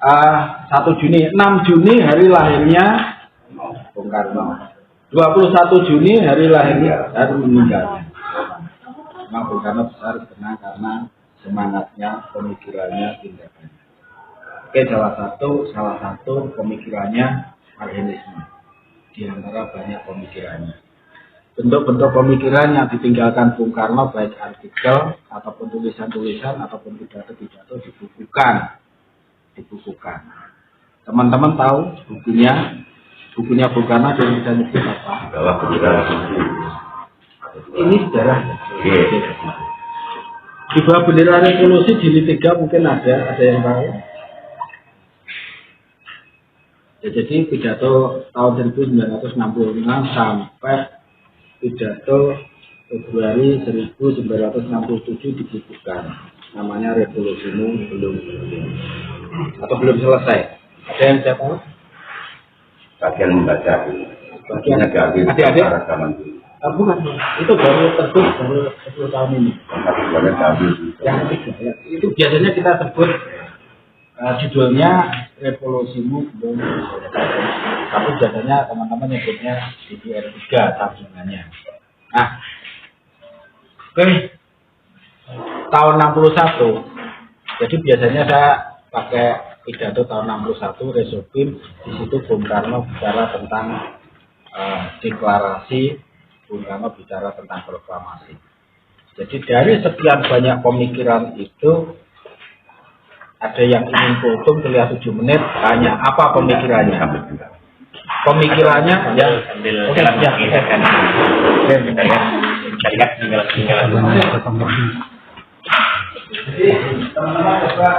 1 Juni, 6 Juni hari lahirnya Bung Karno. 21 Juni hari lahirnya dan meninggalnya. Memang Bung Karno besar dikenal karena semangatnya, pemikirannya, tindakannya. Oke, salah satu pemikirannya marxisme. Di antara banyak pemikirannya. Bentuk-bentuk pemikiran yang ditinggalkan Bung Karno baik artikel ataupun tulisan-tulisan ataupun pidato-pidato dibukukan. Teman-teman tahu bukunya Bung Karno yang bisa nyebut apa? Ini sejarah. Di bawah bendera revolusi jilid 3 mungkin ada yang tahu. Ya, jadi pidato tahun 1966 sampai pidato Februari 1967 dibukukan. Namanya Revolusimu belum selesai. Ada yang saya tahu? Bagian membaca. Bagian adik-adik? Bukan. Itu baru terbit baru 10 tahun ini. Yang ketiga ya. Itu biasanya kita sebut judulnya Revolusimu belum selesai. Tapi biasanya teman-teman nyebutnya DDR3 tarjumannya. Nah, oke. Tahun 61. Jadi biasanya saya pakai pidato tahun 61 Resopim. Di situ Bung Karno bicara tentang deklarasi, Bung Karno bicara tentang proklamasi. Jadi dari sekian banyak pemikiran itu ada yang ingin kultum kuliah 7 menit, tanya apa pemikirannya? Pemikirannya ya. Oke, jadi teman-teman coba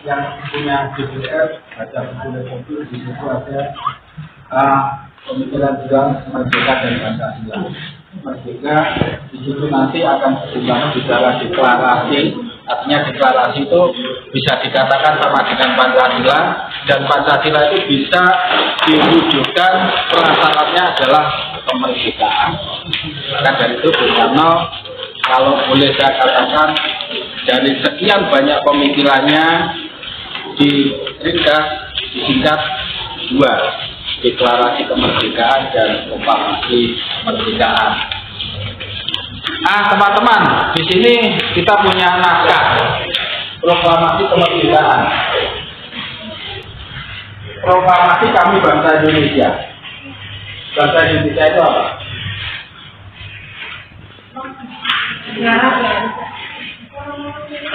yang punya DPR baca buku Revolusi, di situ ada pemikiran juang merdeka dan Pancasila. Merdeka di situ nanti akan berkembang bicara deklarasi. Artinya deklarasi itu bisa dikatakan sama dengan Pancasila, dan Pancasila itu bisa diwujudkan prasyaratnya adalah kemerdekaan. Maka dari itu Bung Karno, kalau boleh saya katakan, dari sekian banyak pemikirannya disingkat 2, deklarasi kemerdekaan dan proklamasi kemerdekaan. Teman-teman, di sini kita punya naskah proklamasi kemerdekaan. Proklamasi kami bangsa Indonesia. Bangsa Indonesia itu apa?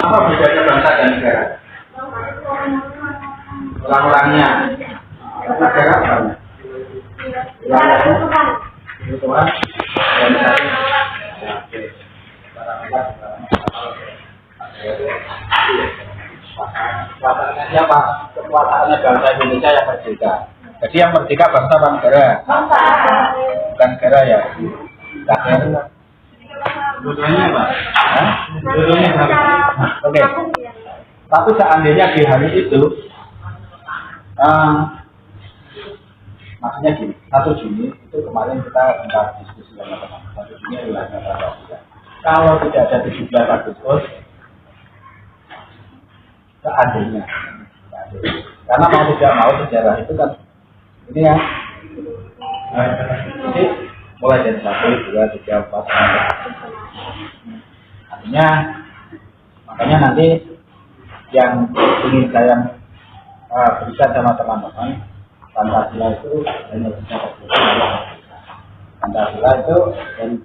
Apa bedanya bangsa dan negara? Orang-orangnya. Negara apa? Tuhan. Kekuasaannya Pak, kekuasaannya bangsa Indonesia yang merdeka. Jadi yang merdeka bangsa dan negara. Bukan negara ya. Dua-duanya Pak. Dua-duanya harus. Oke. Tapi seandainya di hari itu, maksudnya gini, 1 Juni itu kemarin kita sempat diskusi dengan teman-teman. 1 Juni adalah Pancasila. Kalau tidak ada 17 Agustus, seandainya, karena mau tidak mau sejarah itu kan ini ya, jadi mulai dari 1, 2, 3, 4, 5. Artinya, makanya nanti yang ingin saya berikan sama teman-teman, Pancasila itu hanya bisa Pancasila itu dari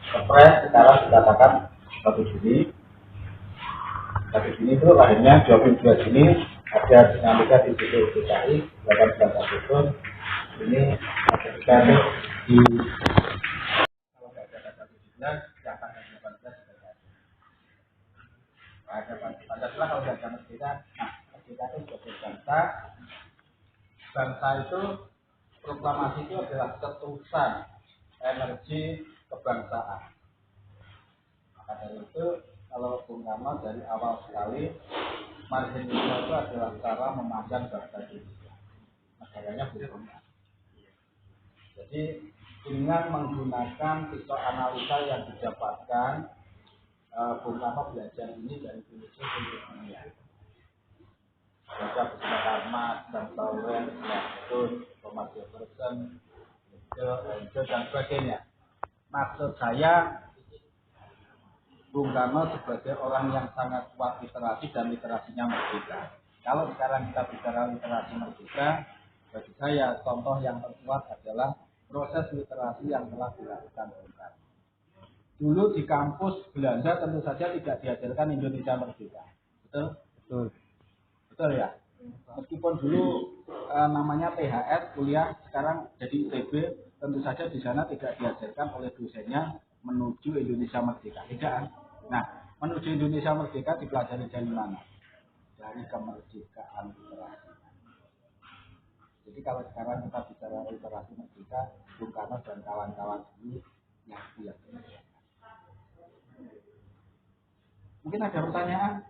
Kepres sekarang dikatakan 1 Juni. 1 Juni itu lahirnya 22 Juni, ada dinamika di situ DKI 18 Agustus. Ini ketika itu di kalau nggak ada kata 17, ya tanggal 18 ada Pancasila kalau nggak ada merdeka. Nah, merdeka itu sebagai bangsa. Bangsa itu, proklamasi itu adalah ketusan energi kebangsaan. Maka dari itu, kalau Bung Karno dari awal sekali, marxisme itu adalah cara memandang bangsa Indonesia. Negaranya belum. Jadi dengan menggunakan pisau analisa yang didapatkan, Bung Karno belajar ini dari Indonesia untuk dunia. baca Busta Karma, dan Lawrence, Thomas Jefferson, Angel, dan sebagainya. Maksud saya, Bung Karno sebagai orang yang sangat kuat literasi dan literasinya merdeka. Kalau sekarang kita bicara literasi merdeka, bagi saya contoh yang terkuat adalah proses literasi yang telah dilakukan Bung Karno. Dulu di kampus Belanda tentu saja tidak diajarkan Indonesia merdeka. Betul? Betul. Betul ya? Meskipun dulu namanya THS, kuliah, sekarang jadi ITB, tentu saja di sana tidak diajarkan oleh dosennya menuju Indonesia merdeka. Tidak. Nah, menuju Indonesia merdeka dipelajari dari mana? Dari kemerdekaan literasi. Jadi kalau sekarang kita bicara literasi merdeka, Bung Karno dan kawan-kawan dulu yang mungkin ada pertanyaan?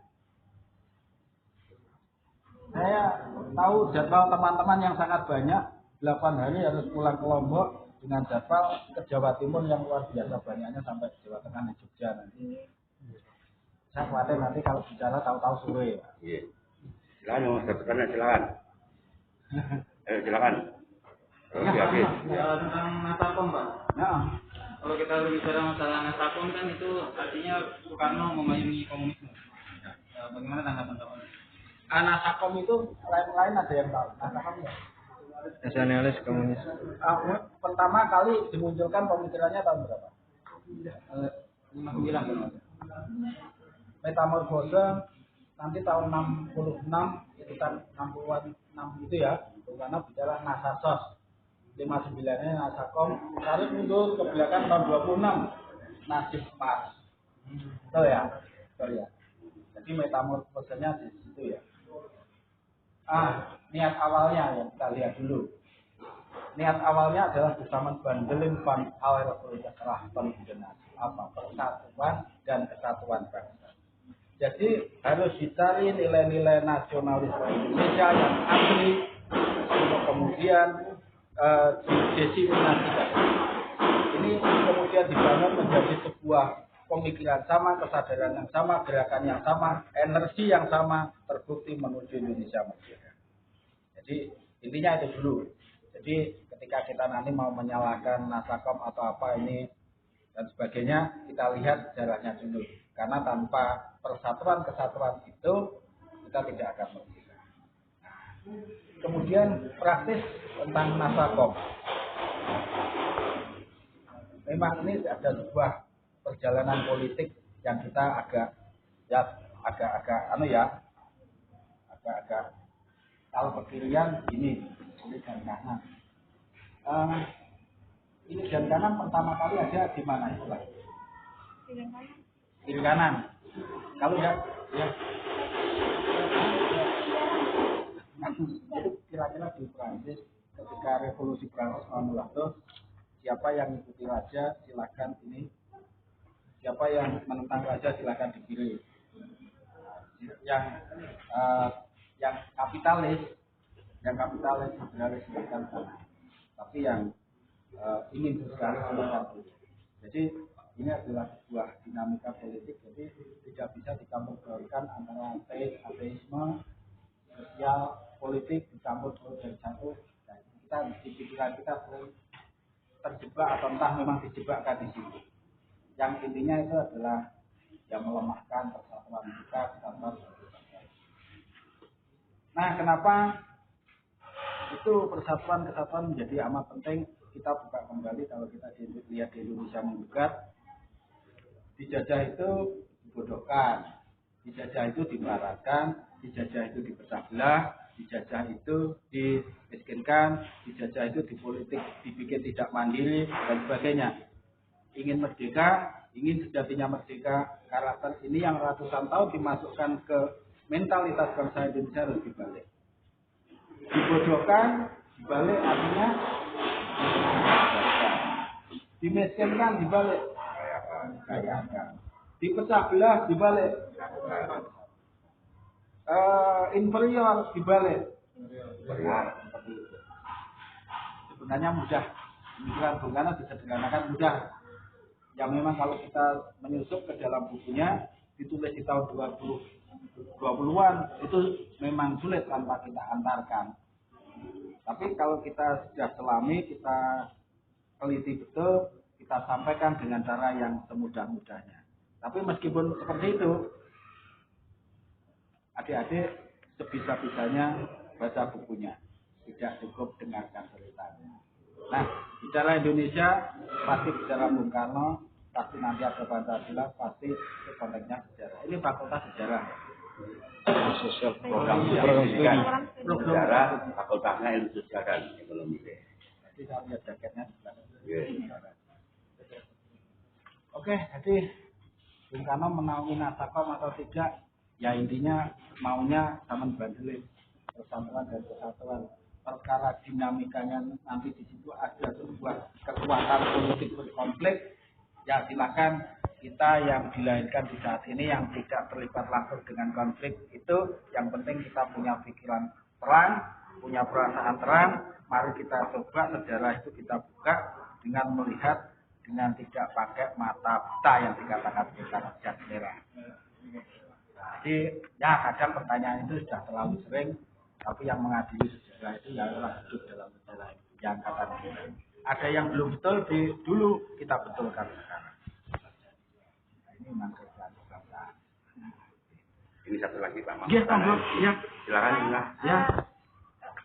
Saya tahu jadwal teman-teman yang sangat banyak, 8 hari harus pulang ke Lombok dengan jadwal ke Jawa Timur yang luar biasa banyaknya sampai Jawa Tengah dan Jogja nanti. Saya khawatir nanti kalau bicara tahu-tahu sore. Iya. Silakan, silakan. Silakan. Tentang Nasakom, Pak. Ya. Kalau kita berbicara masalah Nasakom kan itu artinya Soekarno memayungi komunisme. Bagaimana tanggapan Bapak? Nasakom itu lain-lain ada yang tahu. Nasakom ya. Nasionalis komunis. Pertama kali dimunculkan pemikirannya tahun berapa? 59. Metamorfose nanti tahun 66 sekitar 60-an 6 itu ya. Karena bicara Nasasos. 59-nya Nasakom, tarik mundur ke belakang tahun 26 Nasib Mas. Betul ya? Betul ya. Jadi metamorfosenya di situ ya. Niat awalnya yang kita lihat dulu. Niat awalnya adalah bersama Bandelin van Allerkrachten apa? Persatuan dan kesatuan bangsa. Jadi harus dicari nilai-nilai nasionalisme Indonesia yang asli untuk kemudian didiseminasikan. Ini kemudian dibangun menjadi sebuah pemikiran sama, kesadaran yang sama, gerakan yang sama, energi yang sama, terbukti menuju Indonesia merdeka. Jadi intinya itu dulu. Jadi ketika kita nanti mau menyalahkan Nasakom atau apa ini dan sebagainya, kita lihat sejarahnya dulu. Karena tanpa persatuan-kesatuan itu kita tidak akan merdeka. Kemudian praktis tentang Nasakom. Memang ini ada sebuah perjalanan politik yang kita agak kalau kekirian ini dan kanan. Ini dan kanan pertama kali ada di mana itu lah? Kiri kanan. Kalau ya. Itu kira-kira di Prancis ketika revolusi Prancis memulai, siapa yang ikuti raja silakan ini, siapa yang menentang raja silakan dikirim. Yang kapitalis silakan sana. Tapi yang ingin sosialis silakan. Jadi ini adalah sebuah dinamika politik, jadi tidak bisa dicampur-campurkan antara ateisme, sosial, politik dicampur dari satu. Dan kita di pikiran kita sering terjebak atau entah memang dijebakkan di sini. Yang intinya itu adalah yang melemahkan persatuan kita kesatuan. Nah, kenapa itu persatuan kesatuan menjadi amat penting? Kita buka kembali kalau kita lihat di Indonesia menggugat, dijajah itu dibodohkan, dijajah itu dibaratkan, dijajah itu dipecah belah, dijajah itu dimiskinkan, dijajah itu dipolitik, dibikin tidak mandiri dan sebagainya. Ingin merdeka, ingin sejatinya merdeka, karakter ini yang ratusan tahun dimasukkan ke mentalitas bangsa Indonesia harus dibalik. Dibodohkan, dibalik artinya dimiskinkan, dibalik kayakan. Dipecah belah, dibalik inferior, dibalik. Sebenarnya mudah. Pemikiran Bung Karno disederhanakan mudah. Yang memang kalau kita menyusup ke dalam bukunya ditulis di tahun 20 20-an itu memang sulit tanpa kita antarkan. Tapi kalau kita sudah selami, kita teliti betul, kita sampaikan dengan cara yang semudah-mudahnya. Tapi meskipun seperti itu, adik-adik sebisa-bisanya baca bukunya, tidak cukup dengarkan ceritanya. Nah, bicara Indonesia, pasti bicara Bung Karno, pasti nanti ada Pancasila, pasti itu konteksnya sejarah. Ini fakultas sejarah. Sosial program pendidikan sejarah, fakultasnya ilmu sosial dan ekonomi. Jadi saya lihat jaketnya sebenarnya. Yeah. Oke, jadi Bung Karno menaungi Nasakom atau tidak, ya intinya maunya Taman Bandelik, persatuan dan kesatuan. Perkara dinamikanya nanti di situ ada sebuah kekuatan politik berkonflik, ya silakan kita yang dilahirkan di saat ini yang tidak terlibat langsung dengan konflik itu, yang penting kita punya pikiran terang, punya perasaan terang. Mari kita coba sejarah itu kita buka dengan melihat dengan tidak pakai mata buta yang dikatakan bukan cat merah. Jadi ya kadang pertanyaan itu sudah terlalu sering, tapi yang mengadili sejarah itu ya orang hidup dalam sejarah yang kata kita. Ada yang belum betul dulu kita betulkan sekarang. Ini memang kerjaan bangsa. Ini satu lagi Pak. Iya, ya. Silakan Ya.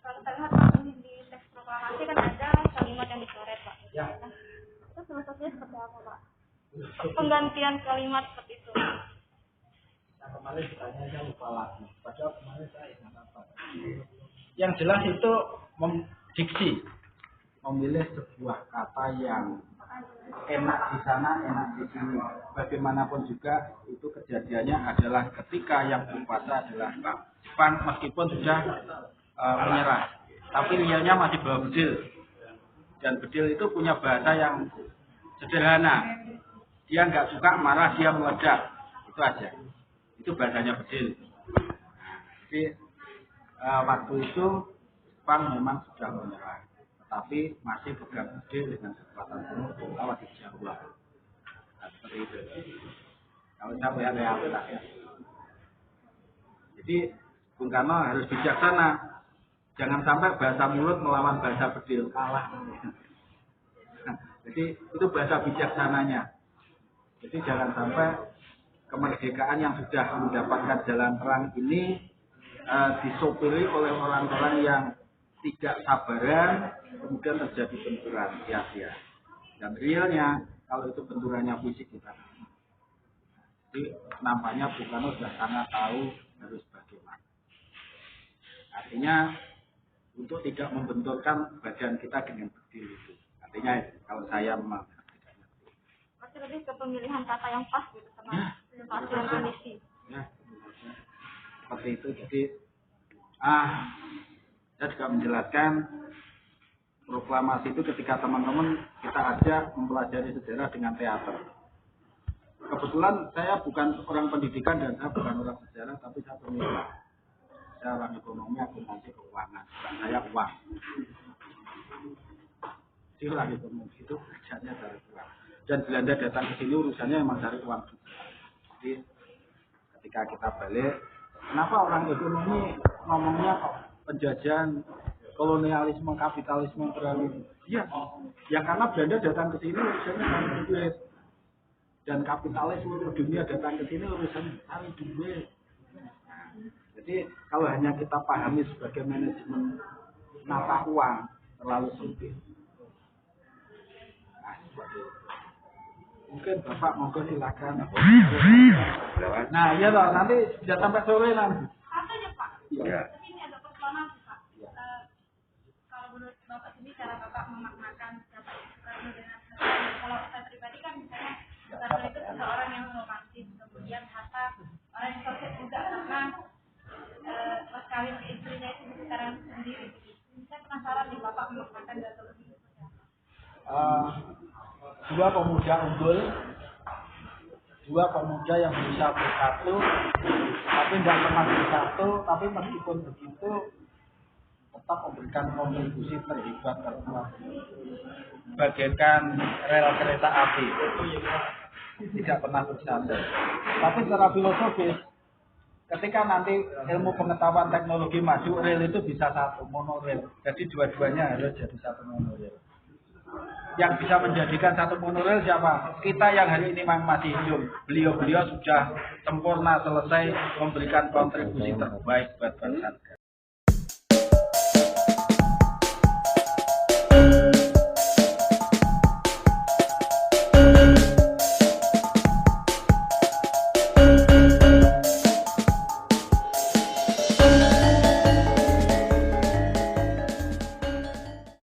Kalau saya lihat Pak, ini di teks proklamasi kan ada kalimat yang dicoret Pak. Ya. Itu filosofinya seperti apa Pak? Penggantian kalimat seperti itu. Nah, kemarin ditanya lupa lagi. Padahal kemarin saya ingat apa. Yang jelas itu diksi. Memilih sebuah kata yang enak di sana, enak di sini. Bagaimanapun juga itu kejadiannya adalah ketika yang berkuasa adalah Jepang, meskipun sudah menyerah, tapi realnya masih bawa bedil. Dan bedil itu punya bahasa yang sederhana. Dia nggak suka marah, dia meledak. Itu aja. Itu bahasanya bedil. Jadi waktu itu Jepang memang sudah menyerah, tetapi masih pegang bedil dengan kekuatan penuh, terutama di Jawa. Nah, seperti itu. Kalau saya melihat realitasnya. Jadi Bung Karno harus bijaksana. Jangan sampai bahasa mulut melawan bahasa bedil, kalah. Jadi itu bahasa bijaksananya. Jadi jangan sampai kemerdekaan yang sudah mendapatkan jalan terang ini disopiri oleh orang-orang yang tidak sabaran, kemudian terjadi benturan sia-sia. Dan realnya kalau itu benturannya fisik kita. Jadi nampaknya Bung Karno sudah sangat tahu harus bagaimana. Artinya untuk tidak membenturkan badan kita dengan bedil itu. Artinya kalau saya memang Masih lebih ke pemilihan kata yang pas gitu sama situasi dan kondisi. ya, seperti itu. Jadi saya juga menjelaskan proklamasi itu ketika teman-teman kita ajak mempelajari sejarah dengan teater. Kebetulan saya bukan orang pendidikan dan saya bukan orang sejarah, tapi saya pemilik. Saya orang ekonomi, akuntansi keuangan. Dan saya uang. Jadi orang ekonomi itu kerjanya dari uang. Dan Belanda datang ke sini urusannya memang dari uang juga. Jadi ketika kita balik, kenapa orang ekonomi ngomongnya kok penjajahan, kolonialisme, kapitalisme terlalu? Ya karena Belanda datang ke sini urusannya cari duit. Dan kapitalisme dunia datang ke sini urusannya cari duit. Jadi kalau hanya kita pahami sebagai manajemen mata uang terlalu sempit. Nah, seperti itu. Mungkin Bapak monggo silakan. Nah, iya loh, nanti sudah sampai sore nanti. Satu aja Pak. Ya. Ini ada persoalan Pak. Kalau menurut Bapak sendiri cara Bapak memaknakan Bapak Soekarno dengan kalau saya pribadi kan misalnya Soekarno itu seseorang yang romantis, kemudian Hatta orang yang sosial juga karena pas kawin ke istrinya itu sekarang sendiri. Saya penasaran nih Bapak memaknakan Dato' ini. Dua pemuda unggul, dua pemuda yang bisa bersatu, tapi tidak pernah bersatu, tapi meskipun begitu tetap memberikan kontribusi terhebat terkuat, bagaikan rel kereta api, tidak pernah bersatu. Tapi secara filosofis, ketika nanti ilmu pengetahuan teknologi maju, rel itu bisa satu monorail. Jadi dua-duanya harus jadi satu monorail. Yang bisa menjadikan satu monorail siapa? Kita yang hari ini masih hidup. Beliau-beliau sudah sempurna selesai memberikan kontribusi terbaik buat bangsa.